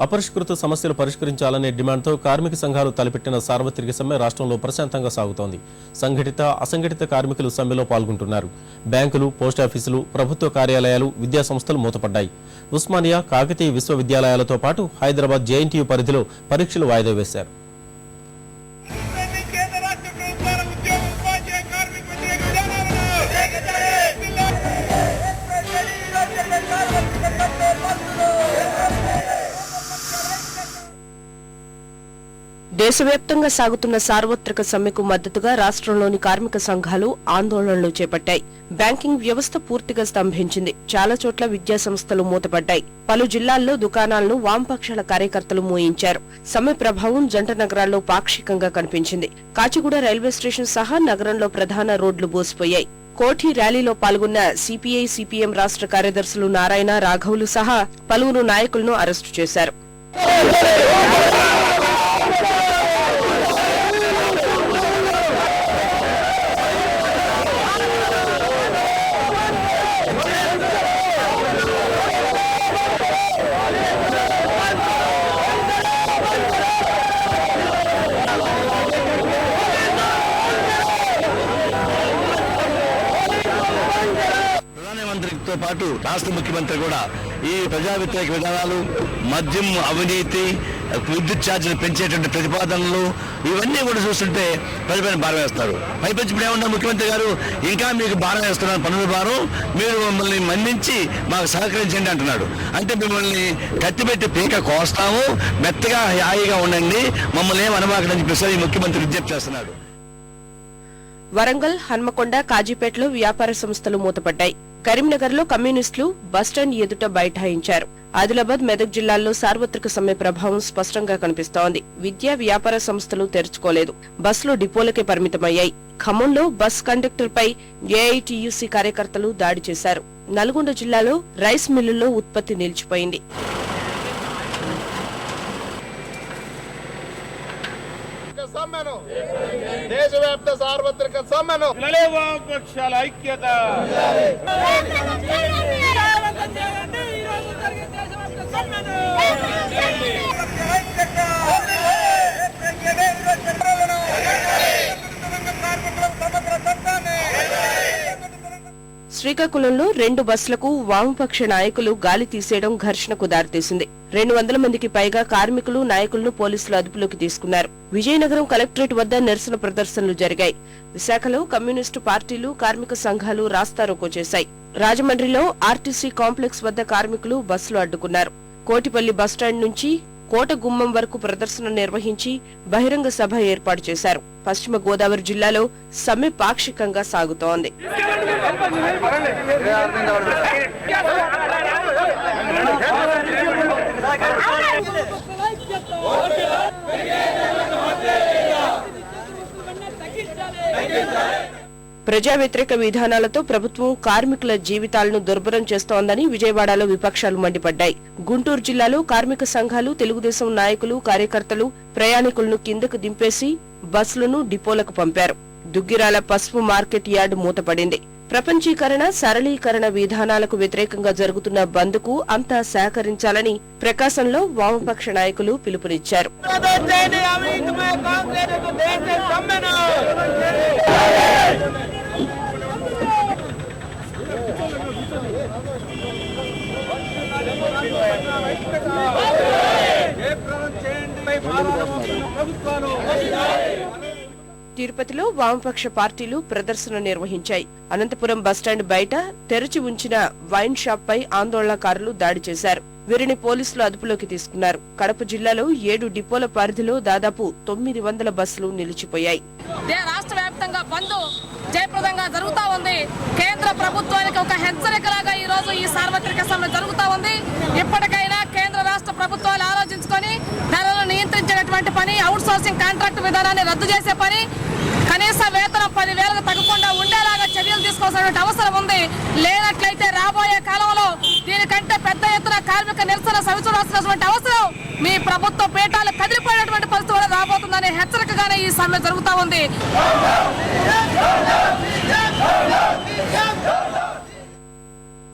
అపరిష్కృత సమస్యలు పరిష్కరించాలనే డిమాండ్తో కార్మిక సంఘాలు తలపెట్టిన సార్వత్రిక సమ్మె రాష్ట్రంలో ప్రశాంతంగా సాగుతోంది. సంఘటిత, అసంఘటిత కార్మికులు సమ్మెలో పాల్గొంటున్నారు. బ్యాంకులు, పోస్టాఫీసులు, ప్రభుత్వ కార్యాలయాలు, విద్యా సంస్థలు మూతపడ్డాయి. ఉస్మానియా, కాకతీయ విశ్వవిద్యాలయాలతో పాటు హైదరాబాద్ జేఎన్టీయూ పరిధిలో పరీక్షలు వాయిదా వేశారు. దేశవ్యాప్తంగా సాగుతున్న సార్వత్రిక సమ్మెకు మద్దతుగా రాష్ట్రంలోని కార్మిక సంఘాలు ఆందోళనలు చేపట్టాయి. బ్యాంకింగ్ వ్యవస్థ పూర్తిగా స్తంభించింది. చాలా చోట్ల విద్యా సంస్థలు మూతపడ్డాయి. పలు జిల్లాల్లో దుకాణాలను వామపక్షాల కార్యకర్తలు మూయించారు. సమ్మె ప్రభావం జంట నగరాల్లో పాక్షికంగా కనిపించింది. కాచిగూడ రైల్వే స్టేషన్ సహా నగరంలో ప్రధాన రోడ్లు బోసిపోయాయి. కోఠి ర్యాలీలో పాల్గొన్న సిపిఐ, సిపిఎం రాష్ట్ర కార్యదర్శులు నారాయణ, రాఘవులు సహా పలువురు నాయకులను అరెస్టు చేశారు. ప్రధానమంత్రితో పాటు రాష్ట్ర ముఖ్యమంత్రి కూడా ఈ ప్రజా వ్యతిరేక విధానాలు, మద్యం అవినీతి, విద్యుత్ ఛార్జీలు పెంచేటువంటి ప్రతిపాదనలు ఇవన్నీ కూడా చూస్తుంటే ప్రజలపైన భారం వేస్తారు. పైపెచ్చి ఇప్పుడు ఏమన్నారు ముఖ్యమంత్రి గారు, ఇంకా మీకు భారం వేస్తున్నారు, పన్నుల భారం, మీరు మమ్మల్ని మన్నించి మాకు సహకరించండి అంటున్నాడు. అంటే మిమ్మల్ని కత్తిపెట్టి పీక కోస్తాము, మెత్తగా హాయిగా ఉండండి, మమ్మల్ని ఏం అనమాకని చెప్పేసి ముఖ్యమంత్రి విజ్ఞప్తి చేస్తున్నాడు. వరంగల్, హన్మకొండ, కాజీపేటలో వ్యాపార సంస్థలు మూతపడ్డాయి. కరీంనగర్లో కమ్యూనిస్టులు బస్టాండ్ ఎదుట బైఠాయించారు. ఆదిలాబాద్, మెదక్ జిల్లాల్లో సార్వత్రిక సమ్మె ప్రభావం స్పష్టంగా కనిపిస్తోంది. విద్యా, వ్యాపార సంస్థలు తెరుచుకోలేదు. బస్సులు డిపోలకే పరిమితమయ్యాయి. ఖమ్మంలో బస్ కండక్టర్పై ఏఐటీయూసీ కార్యకర్తలు దాడి చేశారు. నల్గొండ జిల్లాలో రైస్ మిల్లుల్లో ఉత్పత్తి నిలిచిపోయింది. దేశవ్యాప్త సార్వత్రిక సమ్మెను వామపక్షాల ఐక్యత. శ్రీకాకుళంలో 2 బస్సులకు వామపక్ష నాయకులు గాలి తీసేయడం ఘర్షణకు దారితీసింది. 200 మందికి పైగా కార్మికులు, నాయకులను పోలీసులు అదుపులోకి తీసుకున్నారు. విజయనగరం కలెక్టరేట్ వద్ద నిరసన ప్రదర్శనలు జరిగాయి. విశాఖలో కమ్యూనిస్టు పార్టీలు, కార్మిక సంఘాలు రాస్తారోకో చేశాయి. రాజమండ్రిలో ఆర్టీసీ కాంప్లెక్స్ వద్ద కార్మికులు బస్సులు అడ్డుకున్నారు. కోటిపల్లి బస్టాండ్ నుంచి కోట గుమ్మం వరకు ప్రదర్శన నిర్వహించి బహిరంగ సభ ఏర్పాటు చేశారు. పశ్చిమ గోదావరి జిల్లాలో సమ్మె పాక్షికంగా సాగుతోంది. ప్రజా వ్యతిరేక విధానాలతో ప్రభుత్వం కార్మికుల జీవితాలను దుర్భరం చేస్తోందని విజయవాడలో విపక్షాలు మండిపడ్డాయి. గుంటూరు జిల్లాలో కార్మిక సంఘాలు, తెలుగుదేశం నాయకులు, కార్యకర్తలు ప్రయాణికులను కిందకు దింపేసి బస్సులను డిపోలకు పంపారు. దుగ్గిరాల పసుపు మార్కెట్ యార్డు మూతపడింది. ప్రపంచీకరణ, సరళీకరణ విధానాలకు వ్యతిరేకంగా జరుగుతున్న బంద్కు అంతా సహకరించాలని ప్రకాశంలో వామపక్ష నాయకులు పిలుపునిచ్చారు. తిరుపతిలో వామపక్ష పార్టీలు ప్రదర్శన నిర్వహించాయి. అనంతపురం బస్టాండ్ బయట తెరచి ఉంచిన వైన్ షాప్ పై ఆందోళనకారులు దాడి చేశారు. వీరిని పోలీసులు అదుపులోకి తీసుకున్నారు. కడప జిల్లాలో 7 డిపోల పరిధిలో దాదాపు 900 బస్సులు నిలిచిపోయాయి. రాష్ట్ర వ్యాప్తంగా బంద్ జయప్రదంగా జరుగుతా ఉంది. కేంద్ర ప్రభుత్వానికి ఒక హెచ్చరికలాగా ఈ రోజు ఈ సార్వత్రిక సమ్మె జరుగుతా ఉంది. ఇప్పటికైనా కేంద్ర రాష్ట్ర ప్రభుత్వాలు ఆలోచించుకొని ధరలను నియంత్రించేటువంటి పని, అవుట్ సోర్సింగ్ కాంట్రాక్ట్ విధానాన్ని రద్దు చేసే పని, కనీస వేతనం 10,000కు తగ్గకుండా ఉండేలాగా చర్యలు తీసుకోవాల్సిన అవసరం ఉంది. లేనట్లయితే రాబోయే కాలంలో దీనికంటే పెద్ద ఎత్తున కార్మిక నిరసన సవిచూడాల్సినటువంటి అవసరం మీ ప్రభుత్వ పీఠాలు కదిలిపోయినటువంటి పరిస్థితులు రాబోతుందనే హెచ్చరికగానే ఈ సమ్మె జరుగుతా ఉంది.